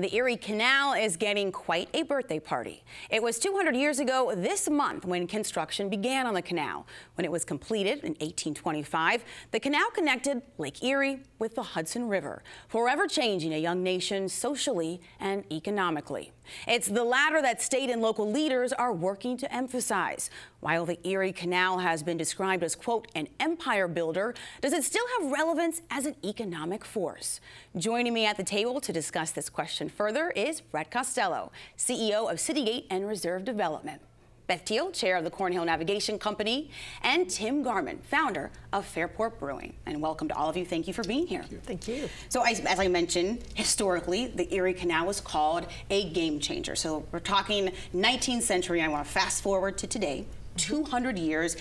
The Erie Canal is getting quite a birthday party. It was 200 years ago this month when construction began on the canal. When it was completed in 1825, the canal connected Lake Erie with the Hudson River, forever changing a young nation socially and economically. It's the latter that state and local leaders are working to emphasize. While the Erie Canal has been described as, quote, an empire builder, does it still have relevance as an economic force? Joining me at the table to discuss this question further is Brett Costello, CEO of Citygate and Reserve Development, Beth Teal, chair of the Cornhill Navigation Company, and Tim Garman, founder of Fairport Brewing. And welcome to all of you. Thank you for being here. Thank you. So as I mentioned, historically, the Erie Canal was called a game changer. So we're talking 19th century. I want to fast forward to today, 200 years.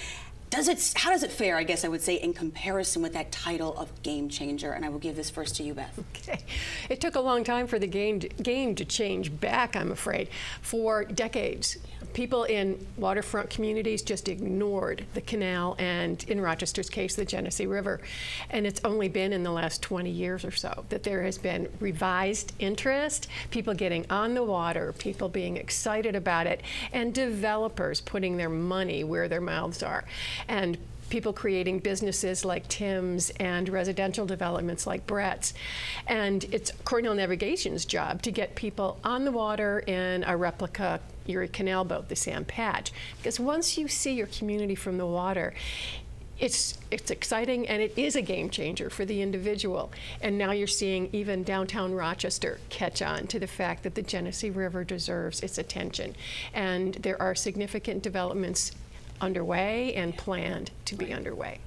How does it fare, I guess I would say, in comparison with that title of game changer? And I will give this first to you, Beth. Okay. It took a long time for the game to change back, I'm afraid. For decades, people in waterfront communities just ignored the canal and, in Rochester's case, the Genesee River. And it's only been in the last 20 years or so that there has been revised interest, people getting on the water, people being excited about it, and developers putting their money where their mouths are. And people creating businesses like Tim's and residential developments like Brett's. And it's Cornhill Navigation's job to get people on the water in a replica Erie Canal boat, the Sam Patch. Because once you see your community from the water, it's exciting, and it is a game changer for the individual. And now you're seeing even downtown Rochester catch on to the fact that the Genesee River deserves its attention. And there are significant developments underway and planned to be underway.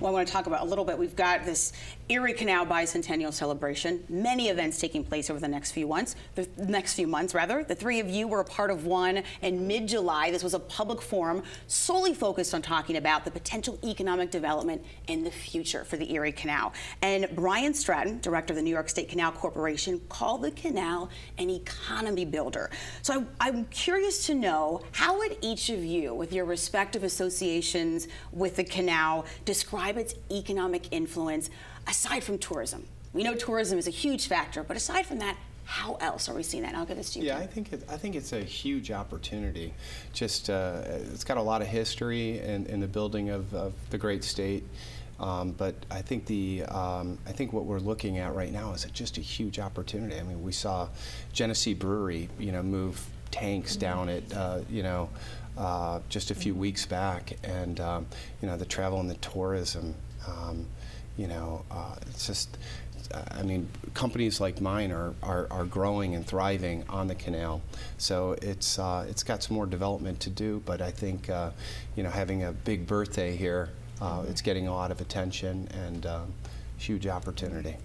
Well, I want to talk about a little bit. We've got this Erie Canal Bicentennial celebration. Many events taking place over the next few months. The three of you were a part of one in mid-July. This was a public forum solely focused on talking about the potential economic development in the future for the Erie Canal. And Brian Stratton, director of the New York State Canal Corporation, called the canal an economy builder. So I'm curious to know, how would each of you, with your respective associations with the canal, describe its economic influence aside from tourism? We know tourism is a huge factor, but aside from that, how else are we seeing that? And I'll give this to you. Yeah, I think it's a huge opportunity. Just it's got a lot of history in the building of the great state, but I think what we're looking at right now is just a huge opportunity. I mean, we saw Genesee Brewery, move tanks down it, just a few weeks back, and the travel and the tourism, it's just, I mean, companies like mine are growing and thriving on the canal. So it's got some more development to do, but I think having a big birthday here, it's getting a lot of attention and huge opportunity.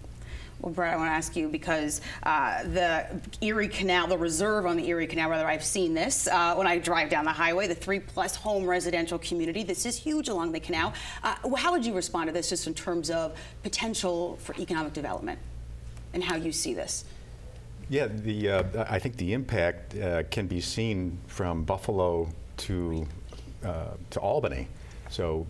Well, Brett, I want to ask you, because the Erie Canal, the reserve on the Erie Canal, rather, I've seen this when I drive down the highway, the 3+ home residential community. This is huge along the canal. How would you respond to this, just in terms of potential for economic development and how you see this? Yeah, I think the impact can be seen from Buffalo to Albany. So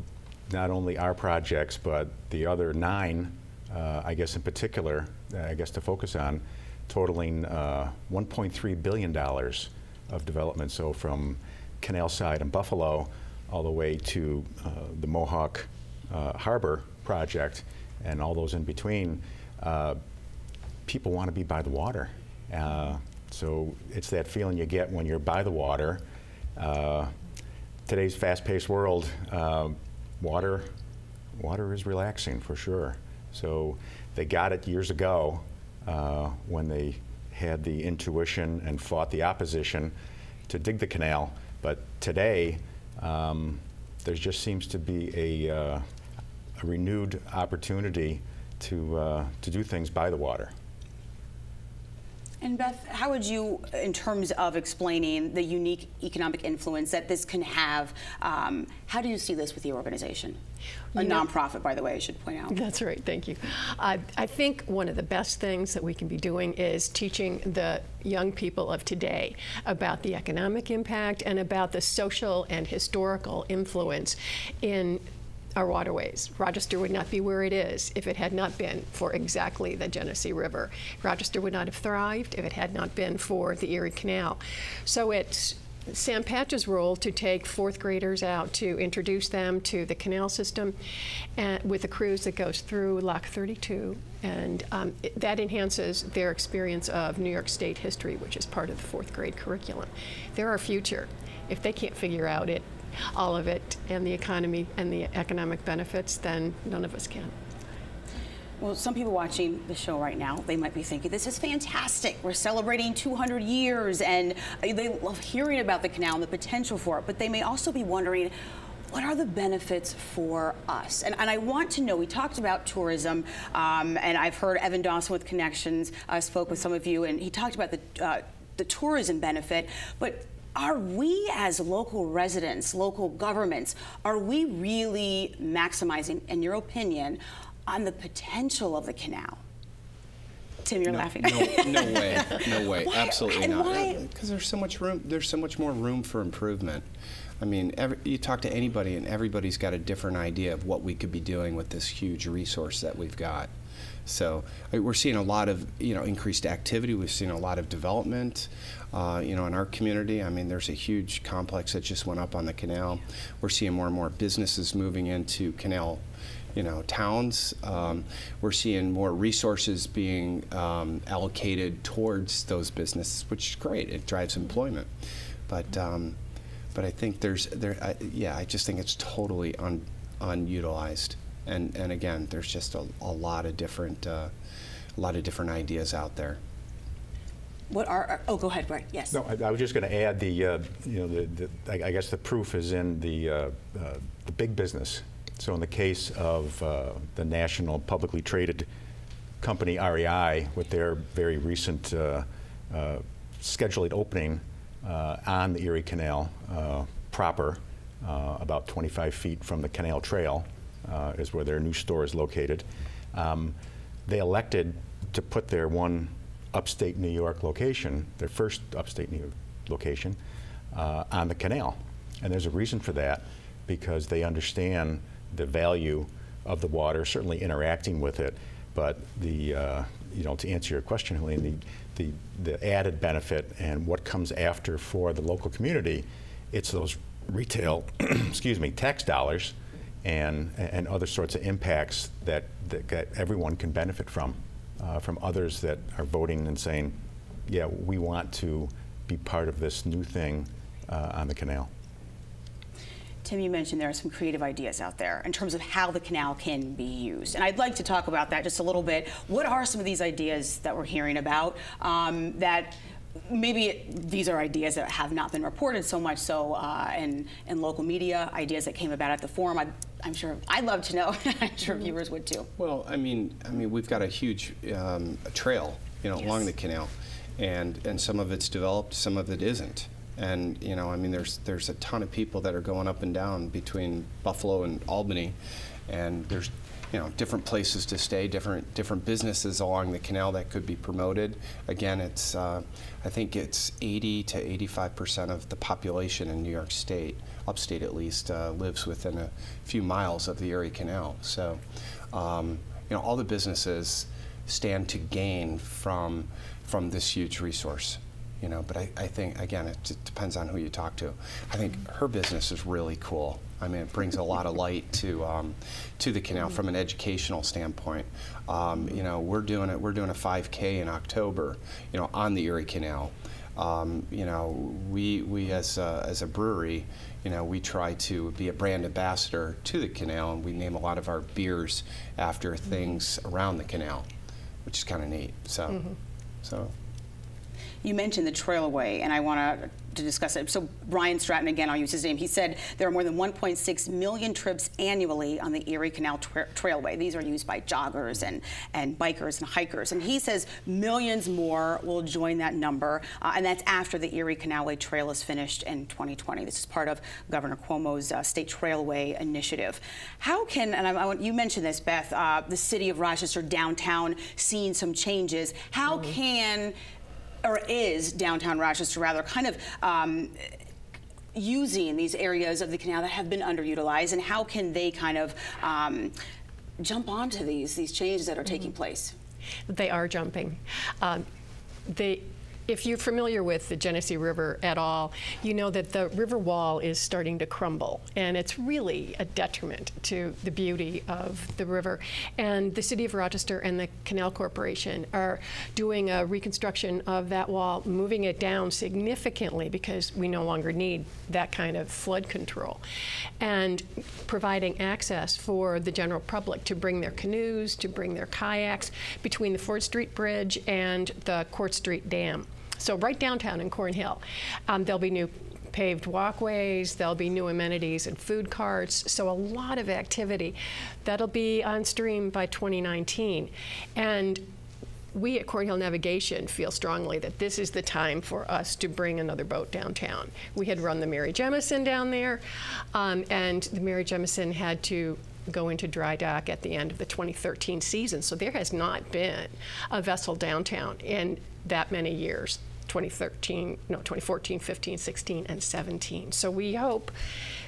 not only our projects, but the other 9, I guess in particular, to focus on, totaling $1.3 billion of development. So from Canal Side and Buffalo all the way to the Mohawk Harbor project and all those in between, people want to be by the water. So it's that feeling you get when you're by the water. Today's fast-paced world, water is relaxing for sure. So they got it years ago when they had the intuition and fought the opposition to dig the canal. But today, there just seems to be a renewed opportunity to do things by the water. And Beth, how would you, in terms of explaining the unique economic influence that this can have, how do you see this with your organization? A nonprofit, by the way, I should point out. That's right, thank you. I think one of the best things that we can be doing is teaching the young people of today about the economic impact and about the social and historical influence in our waterways. Rochester would not be where it is if it had not been for exactly the Genesee River. Rochester would not have thrived if it had not been for the Erie Canal. So it's Sam Patch's role to take fourth graders out to introduce them to the canal system with a cruise that goes through Lock 32, and that enhances their experience of New York State history, which is part of the fourth grade curriculum. They're our future. If they can't figure out all of it and the economy and the economic benefits, then none of us can. Well, some people watching the show right now, they might be thinking, this is fantastic. We're celebrating 200 years, and they love hearing about the canal and the potential for it, but they may also be wondering, what are the benefits for us? And I want to know, we talked about tourism, and I've heard Evan Dawson with Connections spoke with some of you, and he talked about the tourism benefit, but are we as local residents, local governments, are we really maximizing, in your opinion, on the potential of the canal? Tim, you're laughing. No way. No way. Why? Absolutely And not. why? Because there's so much room. There's so much more room for improvement. I mean, you talk to anybody, and everybody's got a different idea of what we could be doing with this huge resource that we've got. So we're seeing a lot of increased activity. We've seen a lot of development, in our community. I mean, there's a huge complex that just went up on the canal. We're seeing more and more businesses moving into canal, towns. We're seeing more resources being allocated towards those businesses, which is great. It drives employment, but I think I just think it's totally unutilized. And again, there's just a lot of different ideas out there. What are? Oh, go ahead, Brett. Yes. No, I was just going to add I guess the proof is in the big business. So in the case of the national publicly traded company REI, with their very recent scheduled opening on the Erie Canal proper, about 25 feet from the canal trail, is where their new store is located. They elected to put their one upstate New York location, their first upstate New York location, on the canal. And there's a reason for that, because they understand the value of the water, certainly interacting with it, but to answer your question, Helene, the added benefit and what comes after for the local community, it's those retail, tax dollars and other sorts of impacts that everyone can benefit from others that are voting and saying, yeah, we want to be part of this new thing on the canal. Tim, you mentioned there are some creative ideas out there in terms of how the canal can be used. And I'd like to talk about that just a little bit. What are some of these ideas that we're hearing about that maybe these are ideas that have not been reported so much so in local media, ideas that came about at the forum? I'm sure I'd love to know. I'm sure viewers would too. Well, I mean, we've got a huge trail, yes, along the canal, and some of it's developed, some of it isn't. And there's a ton of people that are going up and down between Buffalo and Albany, and there's different places to stay, different businesses along the canal that could be promoted. Again, it's I think it's 80 to 85% of the population in New York State, upstate at least, lives within a few miles of the Erie Canal. So all the businesses stand to gain from this huge resource. But I think, again, it depends on who you talk to. I think her business is really cool. I mean, it brings a lot of light to the canal from an educational standpoint. We're doing a 5K in October, on the Erie Canal. We as a brewery, we try to be a brand ambassador to the canal, and we name a lot of our beers after things around the canal, which is kind of neat. So. You mentioned the Trailway, and I want to discuss it. So Brian Stratton, again, I'll use his name, he said there are more than 1.6 million trips annually on the Erie Canal Trailway. These are used by joggers and bikers and hikers. And he says millions more will join that number, and that's after the Erie Canalway Trail is finished in 2020. This is part of Governor Cuomo's State Trailway initiative. How can, and you mentioned this, Beth, the city of Rochester downtown seeing some changes. How can, or is downtown Rochester rather, kind of using these areas of the canal that have been underutilized, and how can they kind of jump onto these changes that are taking place? They are jumping. If you're familiar with the Genesee River at all, you know that the river wall is starting to crumble, and it's really a detriment to the beauty of the river. And the City of Rochester and the Canal Corporation are doing a reconstruction of that wall, moving it down significantly because we no longer need that kind of flood control, and providing access for the general public to bring their canoes, to bring their kayaks between the Ford Street Bridge and the Court Street Dam. So right downtown in Cornhill, there'll be new paved walkways, there'll be new amenities and food carts, so a lot of activity. That'll be on stream by 2019. And we at Cornhill Navigation feel strongly that this is the time for us to bring another boat downtown. We had run the Mary Jemison down there, and the Mary Jemison had to go into dry dock at the end of the 2013 season, so there has not been a vessel downtown in that many years. 2014, 15, 16, and 17. So we hope,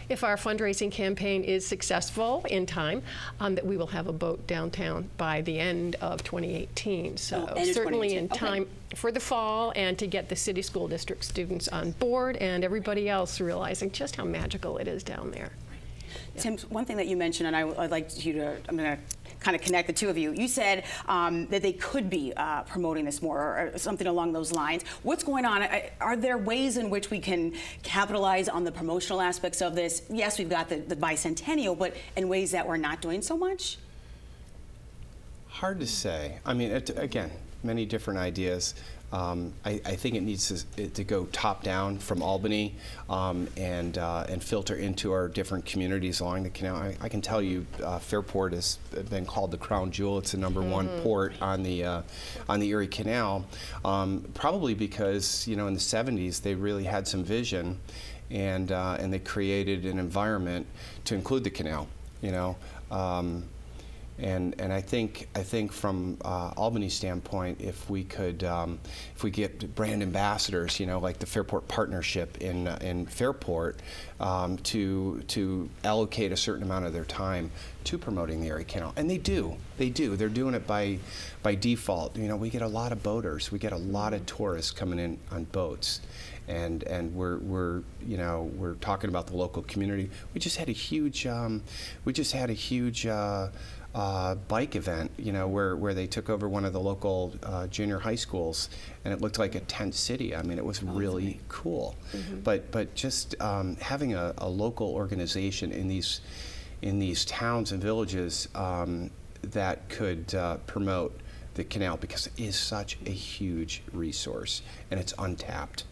if our fundraising campaign is successful in time, that we will have a boat downtown by the end of 2018. So certainly in time for the fall, and to get the city school district students on board and everybody else realizing just how magical it is down there. Tim, one thing that you mentioned, and I'd like you to, I'm going to kind of connect the two of you. You said that they could be promoting this more, or something along those lines. What's going on? Are there ways in which we can capitalize on the promotional aspects of this? Yes, we've got the bicentennial, but in ways that we're not doing so much? Hard to say. I mean, again, many different ideas. I think it needs to go top down from Albany and filter into our different communities along the canal. I can tell you, Fairport has been called the crown jewel. It's the #1 port on the Erie Canal, probably because, you know, in the 70s they really had some vision, and they created an environment to include the canal. You know. And I think from Albany's standpoint, if we get brand ambassadors, you know, like the Fairport Partnership in Fairport, to allocate a certain amount of their time to promoting the Erie Canal, and they do. They're doing it by default. You know, we get a lot of boaters, we get a lot of tourists coming in on boats. And we're you know, we're talking about the local community. We just had a huge bike event, you know, where they took over one of the local junior high schools, and it looked like a tent city. I mean, it was really cool. But just having a local organization in these towns and villages that could promote the canal, because it is such a huge resource and it's untapped.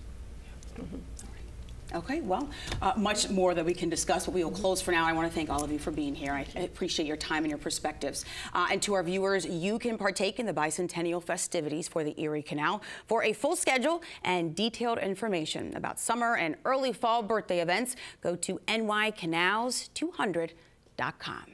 Okay, well, much more that we can discuss, but we will close for now. I want to thank all of you for being here. I appreciate your time and your perspectives. And to our viewers, you can partake in the bicentennial festivities for the Erie Canal. For a full schedule and detailed information about summer and early fall birthday events, go to nycanals200.com.